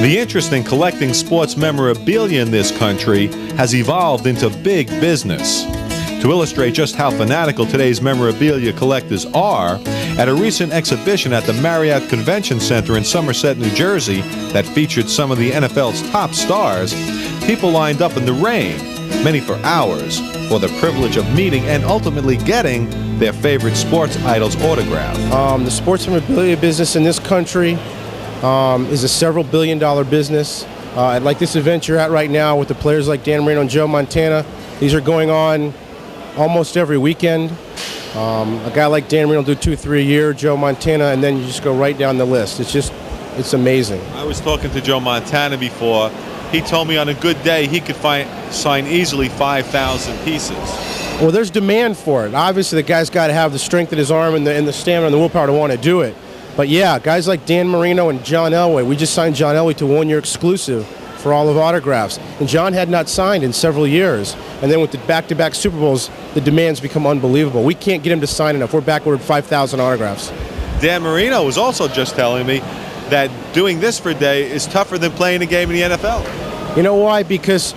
The interest in collecting sports memorabilia in this country has evolved into big business. To illustrate just how fanatical today's memorabilia collectors are, at a recent exhibition at the Marriott Convention Center in Somerset, New Jersey, that featured some of the NFL's top stars, people lined up in the rain, many for hours, for the privilege of meeting and ultimately getting their favorite sports idol's autograph. The sports memorabilia business in this country is a several billion-dollar business. Like this event you're at right now with the players like Dan Marino and Joe Montana, these are going on almost every weekend. A guy like Dan Marino will do 2-3 a year, Joe Montana, and then you just go right down the list. It's amazing. I was talking to Joe Montana before. He told me on a good day he could sign easily 5,000 pieces. Well, there's demand for it. Obviously, the guy's got to have the strength in his arm and the stamina and the willpower to want to do it. But yeah, guys like Dan Marino and John Elway, we just signed John Elway to a one-year exclusive for all of autographs. And John had not signed in several years. And then with the back-to-back Super Bowls, the demands become unbelievable. We can't get him to sign enough. We're backward 5,000 autographs. Dan Marino was also just telling me that doing this for a day is tougher than playing a game in the NFL. You know why? Because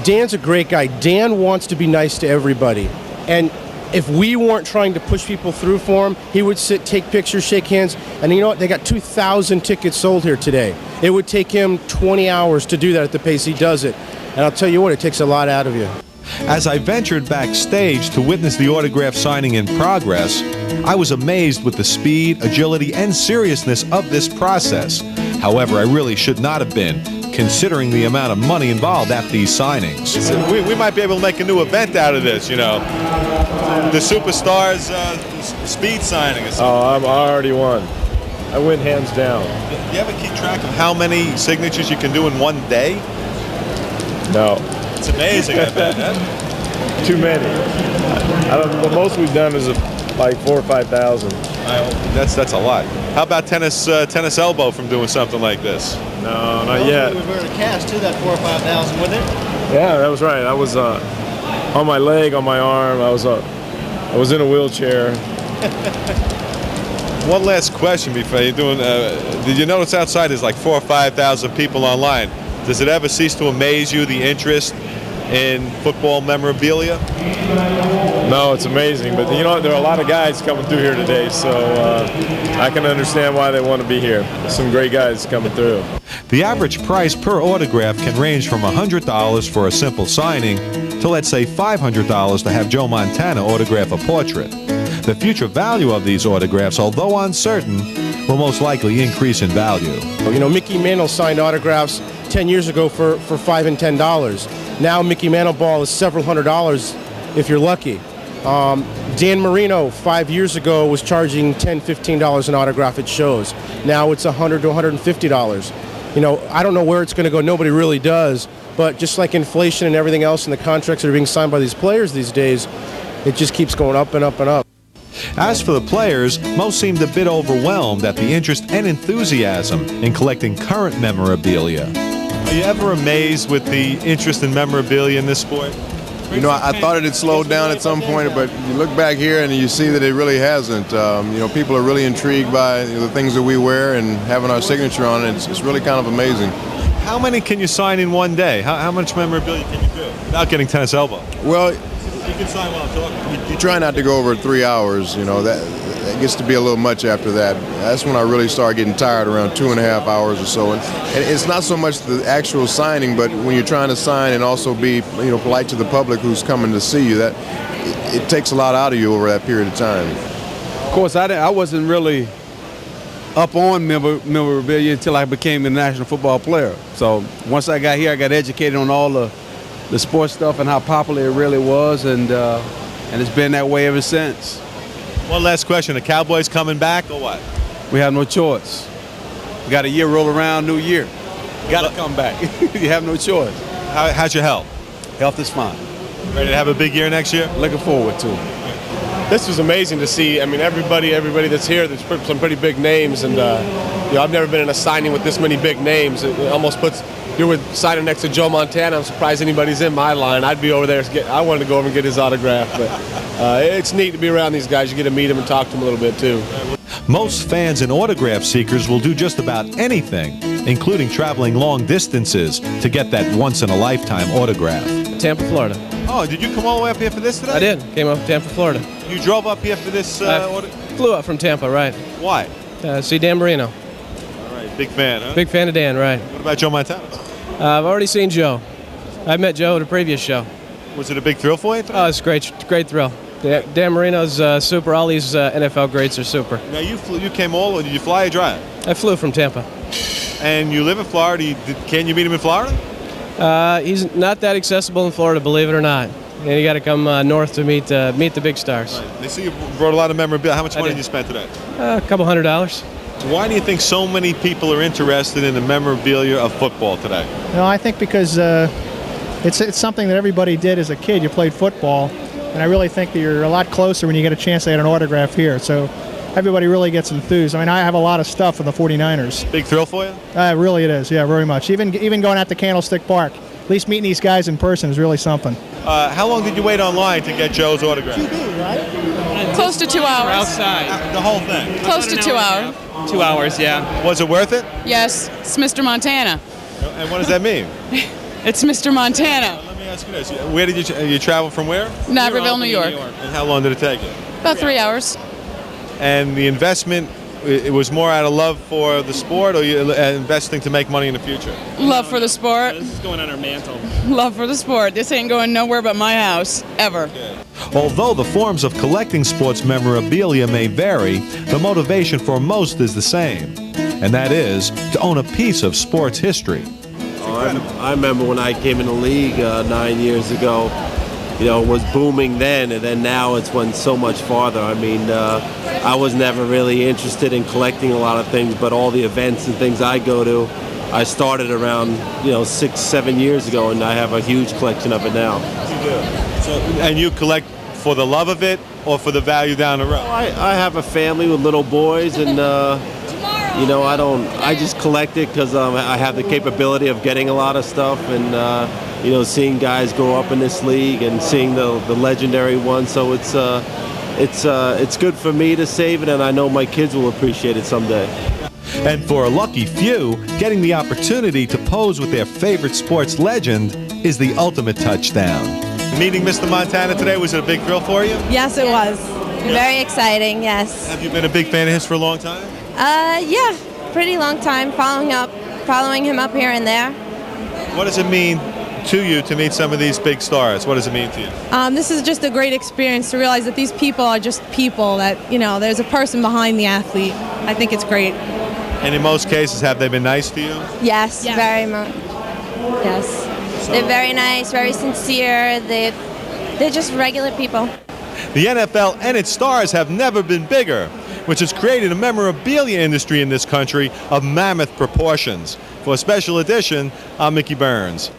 Dan's a great guy. Dan wants to be nice to everybody. And if we weren't trying to push people through for him, he would sit, take pictures, shake hands, and you know what? They got 2,000 tickets sold here today. It would take him 20 hours to do that at the pace he does it. And I'll tell you what, it takes a lot out of you. As I ventured backstage to witness the autograph signing in progress, I was amazed with the speed, agility, and seriousness of this process. However, I really should not have been, considering the amount of money involved at these signings. We might be able to make a new event out of this, you know. The Superstars speed signing or something. Oh, I already won. I win hands down. Do you ever keep track of how many signatures you can do in one day? No. It's amazing, I bet. Huh? Too many. The most we've done is like 4,000 or 5,000. That's a lot. How about tennis elbow from doing something like this? No, not yet. We were in a cast to that 4,000 or 5,000, wasn't it? Yeah, that was right. I was on my leg, on my arm. I was in a wheelchair. One last question before you're doing. Did you notice outside there's like 4,000 or 5,000 people online? Does it ever cease to amaze you, the interest in football memorabilia? No, it's amazing. But you know what? There are a lot of guys coming through here today, so I can understand why they want to be here. Some great guys coming through. The average price per autograph can range from $100 for a simple signing to, let's say, $500 to have Joe Montana autograph a portrait. The future value of these autographs, although uncertain, will most likely increase in value. You know, Mickey Mantle signed autographs 10 years ago for $5 and $10. Now Mickey Mantle ball is several $100s if you're lucky. Dan Marino 5 years ago was charging $10, $15 an autograph at shows. Now it's $100 to $150. You know, I don't know where it's going to go. Nobody really does. But just like inflation and everything else and the contracts that are being signed by these players these days, it just keeps going up and up and up. As for the players, most seemed a bit overwhelmed at the interest and enthusiasm in collecting current memorabilia. Are you ever amazed with the interest in memorabilia in this sport? You know, I thought it had slowed down at some point, but you look back here and you see that it really hasn't. You know, people are really intrigued by the things that we wear and having our signature on it. It's really kind of amazing. How many can you sign in one day? How much memorabilia can you do without getting tennis elbow? Well, you can sign while I'm talking. You try not to go over 3 hours. You know, that gets to be a little much after that. That's when I really start getting tired, around 2.5 hours or so. And it's not so much the actual signing, but when you're trying to sign and also be, you know, polite to the public who's coming to see you, that it takes a lot out of you over that period of time. Of course, I wasn't really up on memorabilia until I became a national football player. So once I got here, I got educated on all the sports stuff and how popular it really was, and it's been that way ever since. One last question. The Cowboys coming back or what? We have no choice. We got a year roll around, new year. Got to come back. You have no choice. How's your health? Health is fine. Ready to have a big year next year? Looking forward to it. This was amazing to see. I mean, everybody that's here, there's some pretty big names, and you know, I've never been in a signing with this many big names. It almost puts you were signing next to Joe Montana. I'm surprised anybody's in my line. I'd be over there. I wanted to go over and get his autograph, but It's neat to be around these guys. You get to meet them and talk to them a little bit too. Most fans and autograph seekers will do just about anything, including traveling long distances to get that once-in-a-lifetime autograph. Tampa, Florida. Oh, did you come all the way up here for this today? I did. Came up to Tampa, Florida. You drove up here for this Flew up from Tampa, right. Why? See Dan Marino. All right, big fan, huh? Big fan of Dan, right. What about Joe Montana? I've already seen Joe. I met Joe at a previous show. Was it a big thrill for you today? Oh, it's great thrill. Dan Marino's super. All these NFL greats are super. Now you came all. Did you fly or drive? I flew from Tampa. And you live in Florida. Can you meet him in Florida? He's not that accessible in Florida, believe it or not. And you got to come north to meet the big stars. Right. They see you brought a lot of memorabilia. How much money did you spend today? A couple $100. Why do you think so many people are interested in the memorabilia of football today? No, I think because it's something that everybody did as a kid. You played football, and I really think that you're a lot closer when you get a chance to get an autograph here. So everybody really gets enthused. I mean, I have a lot of stuff for the 49ers. Big thrill for you? Really it is, yeah, very much. Even going out to Candlestick Park, at least meeting these guys in person is really something. How long did you wait online to get Joe's autograph? Close to 2 hours. Outside. The whole thing? Close to 2 hours. 2 hours, yeah. Was it worth it? Yes, it's Mr. Montana. And what does that mean? It's Mr. Montana. Let me ask you this. Where did you travel from where? Naperville, New York. And how long did it take you? About 3 hours. And the investment, it was more out of love for the sport, or you investing to make money in the future? Love for the sport. This is going on our mantle. Love for the sport. This ain't going nowhere but my house, ever. Although the forms of collecting sports memorabilia may vary, the motivation for most is the same, and that is to own a piece of sports history. I remember when I came in the league 9 years ago, you know, it was booming then, and then now it's went so much farther. I mean, I was never really interested in collecting a lot of things, but all the events and things I go to, I started around, 6, 7 years ago, and I have a huge collection of it now. You do. And you collect for the love of it or for the value down the road? I have a family with little boys, and I just collect it because I have the capability of getting a lot of stuff, and seeing guys grow up in this league and seeing the legendary ones. So it's good for me to save it, and I know my kids will appreciate it someday. And for a lucky few, getting the opportunity to pose with their favorite sports legend is the ultimate touchdown. Meeting Mr. Montana today, was it a big thrill for you? Yes, it was. Very exciting, yes. Have you been a big fan of his for a long time? Yeah, pretty long time, following him up here and there. What does it mean to you to meet some of these big stars? What does it mean to you? This is just a great experience to realize that these people are just people, that, there's a person behind the athlete. I think it's great. And in most cases, have they been nice to you? Yes, very much. Yes. They're very nice, very sincere. They're just regular people. The NFL and its stars have never been bigger, which has created a memorabilia industry in this country of mammoth proportions. For a special edition, I'm Mickey Burns.